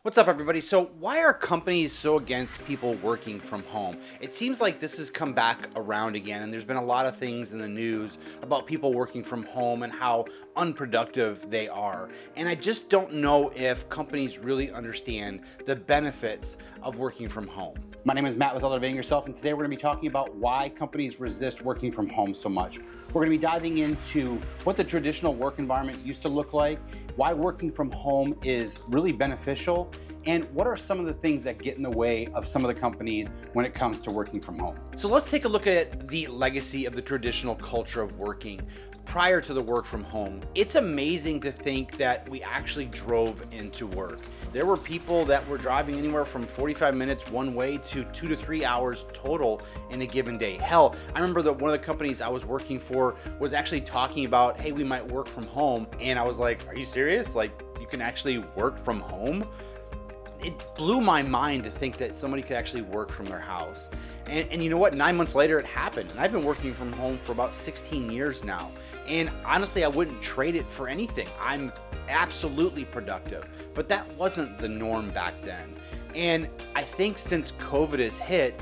What's up, everybody? So, why are companies so against people working from home? It seems like this has come back around again, and there's been a lot of things in the news about people working from home and how unproductive they are. And I just don't know if companies really understand the benefits of working from home. My name is Matt with Elevating Yourself, and today we're going to be talking about why companies resist working from home so much. We're going to be diving into what the traditional work environment used to look like, why working from home is really beneficial, and what are some of the things that get in the way of some of the companies when it comes to working from home. So let's take a look at the legacy of the traditional culture of working prior to the work from home. It's amazing to think that we actually drove into work. There were people that were driving anywhere from 45 minutes one way to 2 to 3 hours total in a given day. Hell, I remember that one of the companies I was working for was actually talking about, hey, we might work from home. And I was like, are you serious? Like, you can actually work from home? It blew my mind to think that somebody could actually work from their house. And you know what? 9 months later, it happened. And I've been working from home for about 16 years now. And honestly, I wouldn't trade it for anything. I'm absolutely productive. But that wasn't the norm back then. And I think since COVID has hit,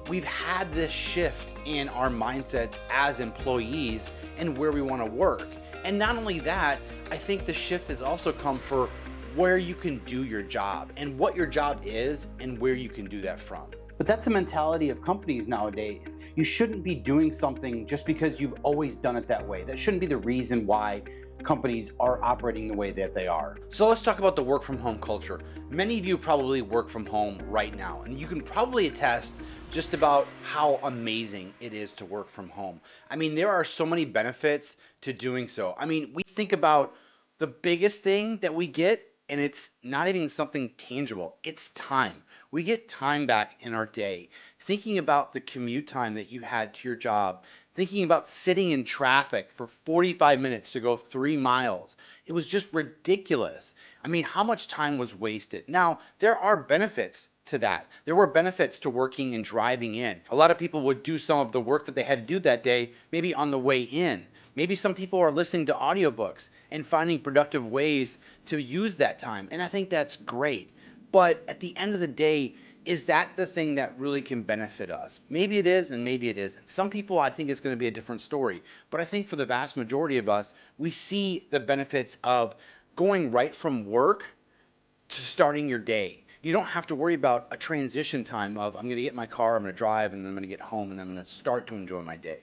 we've had this shift in our mindsets as employees and where we want to work. And not only that, I think the shift has also come for where you can do your job and what your job is and where you can do that from. But that's the mentality of companies nowadays. You shouldn't be doing something just because you've always done it that way. That shouldn't be the reason why companies are operating the way that they are. So let's talk about the work from home culture. Many of you probably work from home right now, and you can probably attest just about how amazing it is to work from home. I mean, there are so many benefits to doing so. I mean, we think about the biggest thing that we get, and it's not even something tangible. It's time. We get time back in our day. Thinking about the commute time that you had to your job, thinking about sitting in traffic for 45 minutes to go 3 miles. It was just ridiculous. I mean, how much time was wasted? Now, there are benefits to that. There were benefits to working and driving in. A lot of people would do some of the work that they had to do that day, maybe on the way in. Maybe some people are listening to audiobooks and finding productive ways to use that time. And I think that's great. But at the end of the day, is that the thing that really can benefit us? Maybe it is, and maybe it isn't. Some people, I think it's going to be a different story. But I think for the vast majority of us, we see the benefits of going right from work to starting your day. You don't have to worry about a transition time of, I'm going to get in my car, I'm going to drive, and then I'm going to get home, and then I'm going to start to enjoy my day.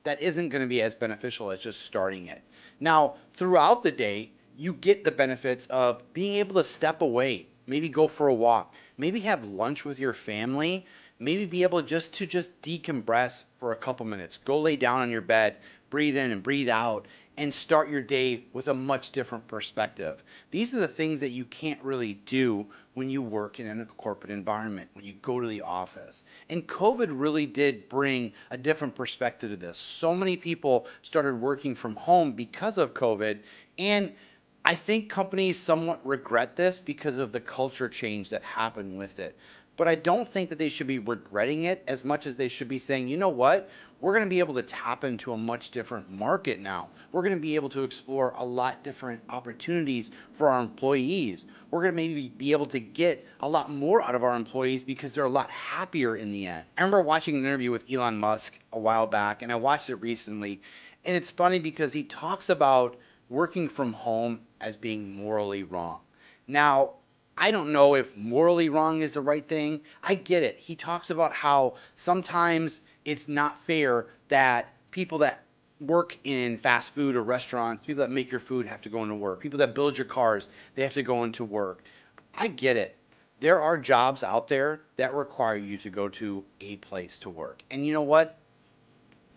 That isn't going to be as beneficial as just starting it. Now, throughout the day, you get the benefits of being able to step away, maybe go for a walk, maybe have lunch with your family, maybe be able to just decompress for a couple minutes. Go lay down on your bed, breathe in and breathe out, and start your day with a much different perspective. These are the things that you can't really do when you work in a corporate environment, when you go to the office. And COVID really did bring a different perspective to this. So many people started working from home because of COVID, and I think companies somewhat regret this because of the culture change that happened with it. But I don't think that they should be regretting it as much as they should be saying, you know what? We're going to be able to tap into a much different market now. We're going to be able to explore a lot different opportunities for our employees. We're going to maybe be able to get a lot more out of our employees because they're a lot happier in the end. I remember watching an interview with Elon Musk a while back, and I watched it recently. And it's funny because he talks about working from home as being morally wrong. Now, I don't know if morally wrong is the right thing. I get it. He talks about how sometimes it's not fair that people that work in fast food or restaurants, people that make your food have to go into work. People that build your cars, they have to go into work. I get it. There are jobs out there that require you to go to a place to work. And you know what?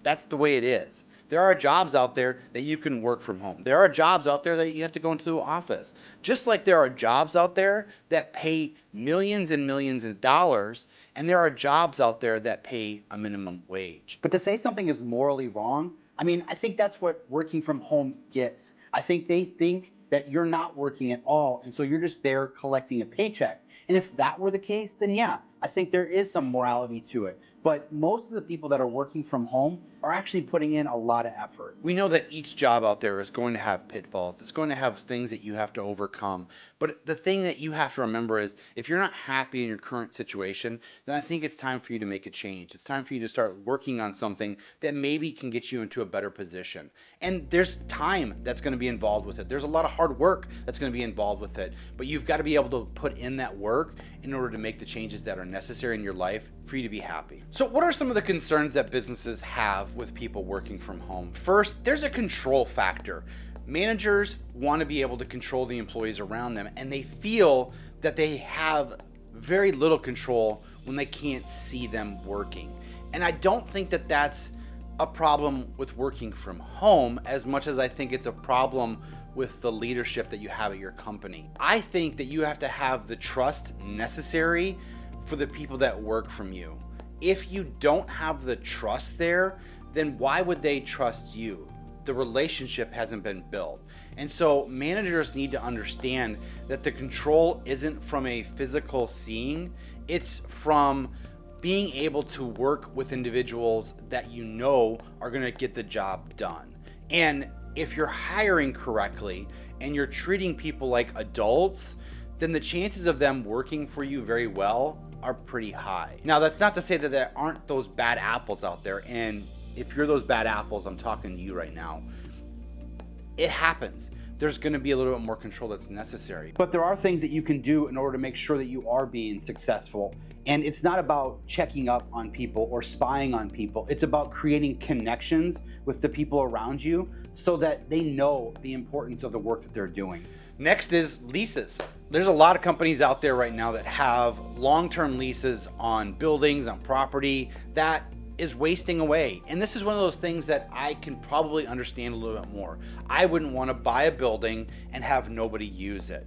That's the way it is. There are jobs out there that you can work from home. There are jobs out there that you have to go into the office. Just like there are jobs out there that pay millions and millions of dollars, and there are jobs out there that pay a minimum wage. But to say something is morally wrong, I mean, I think that's what working from home gets. I think they think that you're not working at all, and so you're just there collecting a paycheck. And if that were the case, then yeah, I think there is some morality to it. But most of the people that are working from home are actually putting in a lot of effort. We know that each job out there is going to have pitfalls. It's going to have things that you have to overcome. But the thing that you have to remember is if you're not happy in your current situation, then I think it's time for you to make a change. It's time for you to start working on something that maybe can get you into a better position. And there's time that's going to be involved with it. There's a lot of hard work that's going to be involved with it. But you've got to be able to put in that work in order to make the changes that are necessary in your life for you to be happy. So what are some of the concerns that businesses have with people working from home? First, there's a control factor. Managers want to be able to control the employees around them, and they feel that they have very little control when they can't see them working. And I don't think that that's a problem with working from home as much as I think it's a problem with the leadership that you have at your company. I think that you have to have the trust necessary for the people that work from you. If you don't have the trust there, then why would they trust you? The relationship hasn't been built. And so managers need to understand that the control isn't from a physical seeing, it's from being able to work with individuals that you know are going to get the job done. And if you're hiring correctly and you're treating people like adults, then the chances of them working for you very well are pretty high. Now, that's not to say that there aren't those bad apples out there. And if you're those bad apples, I'm talking to you right now. It happens. There's going to be a little bit more control that's necessary. But there are things that you can do in order to make sure that you are being successful. And it's not about checking up on people or spying on people. It's about creating connections with the people around you so that they know the importance of the work that they're doing. Next is leases. There's a lot of companies out there right now that have long-term leases on buildings, on property that is wasting away. And this is one of those things that I can probably understand a little bit more. I wouldn't want to buy a building and have nobody use it.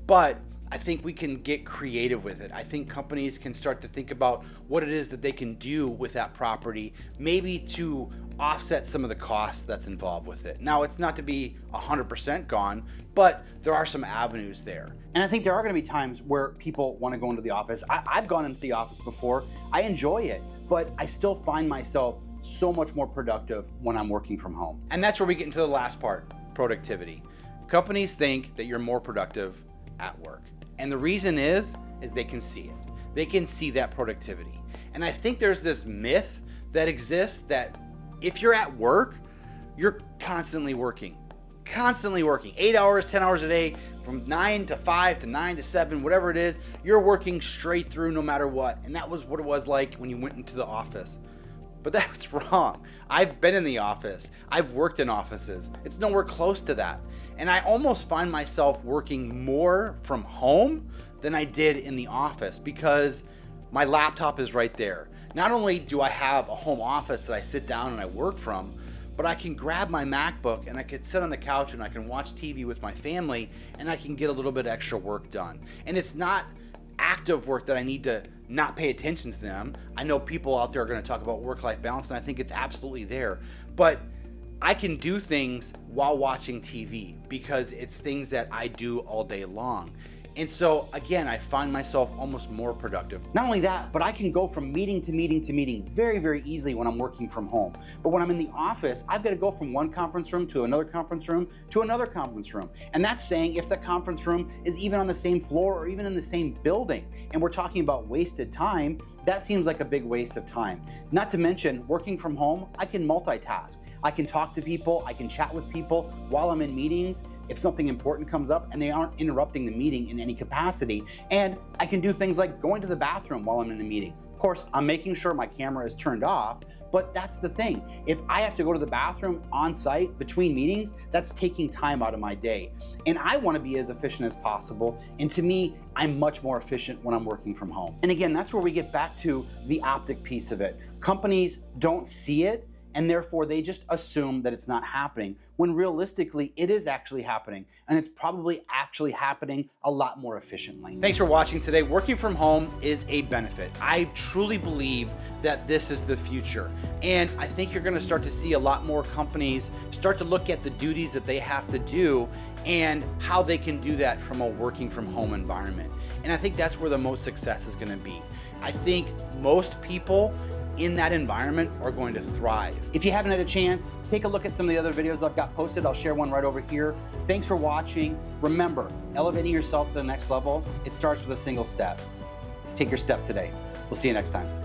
But I think we can get creative with it. I think companies can start to think about what it is that they can do with that property, maybe to offset some of the costs that's involved with it. Now, it's not to be 100% gone, but there are some avenues there. And I think there are going to be times where people want to go into the office. I've gone into the office before. I enjoy it, but I still find myself so much more productive when I'm working from home. And that's where we get into the last part, productivity. Companies think that you're more productive at work. And the reason is they can see it. They can see that productivity. And I think there's this myth that exists that if you're at work, you're constantly working. 8 hours, 10 hours a day, from 9 to 5 to 9 to 7, whatever it is, you're working straight through no matter what. And that was what it was like when you went into the office. But that's wrong. I've been in the office. I've worked in offices. It's nowhere close to that. And I almost find myself working more from home than I did in the office because my laptop is right there. Not only do I have a home office that I sit down and I work from, but I can grab my MacBook and I can sit on the couch and I can watch TV with my family and I can get a little bit extra work done. And it's not active work that I need to not pay attention to them. I know people out there are going to talk about work-life balance, and I think it's absolutely there. But I can do things while watching TV because it's things that I do all day long. And so, again, I find myself almost more productive. Not only that, but I can go from meeting to meeting to meeting very, very easily when I'm working from home. But when I'm in the office, I've got to go from one conference room to another conference room to another conference room. And that's saying if the conference room is even on the same floor or even in the same building, and we're talking about wasted time, that seems like a big waste of time. Not to mention, working from home, I can multitask. I can talk to people, I can chat with people while I'm in meetings if something important comes up and they aren't interrupting the meeting in any capacity. And I can do things like going to the bathroom while I'm in a meeting. Of course, I'm making sure my camera is turned off, but that's the thing. If I have to go to the bathroom on site between meetings, that's taking time out of my day. And I want to be as efficient as possible. And to me, I'm much more efficient when I'm working from home. And again, that's where we get back to the optic piece of it. Companies don't see it, and therefore they just assume that it's not happening, when realistically it is actually happening, and it's probably actually happening a lot more efficiently. Thanks for watching today. Working from home is a benefit. I truly believe that this is the future. And I think you're gonna start to see a lot more companies start to look at the duties that they have to do and how they can do that from a working from home environment. And I think that's where the most success is gonna be. I think most people in that environment are going to thrive. If you haven't had a chance, take a look at some of the other videos I've got posted. I'll share one right over here. Thanks for watching. Remember, elevating yourself to the next level, it starts with a single step. Take your step today. We'll see you next time.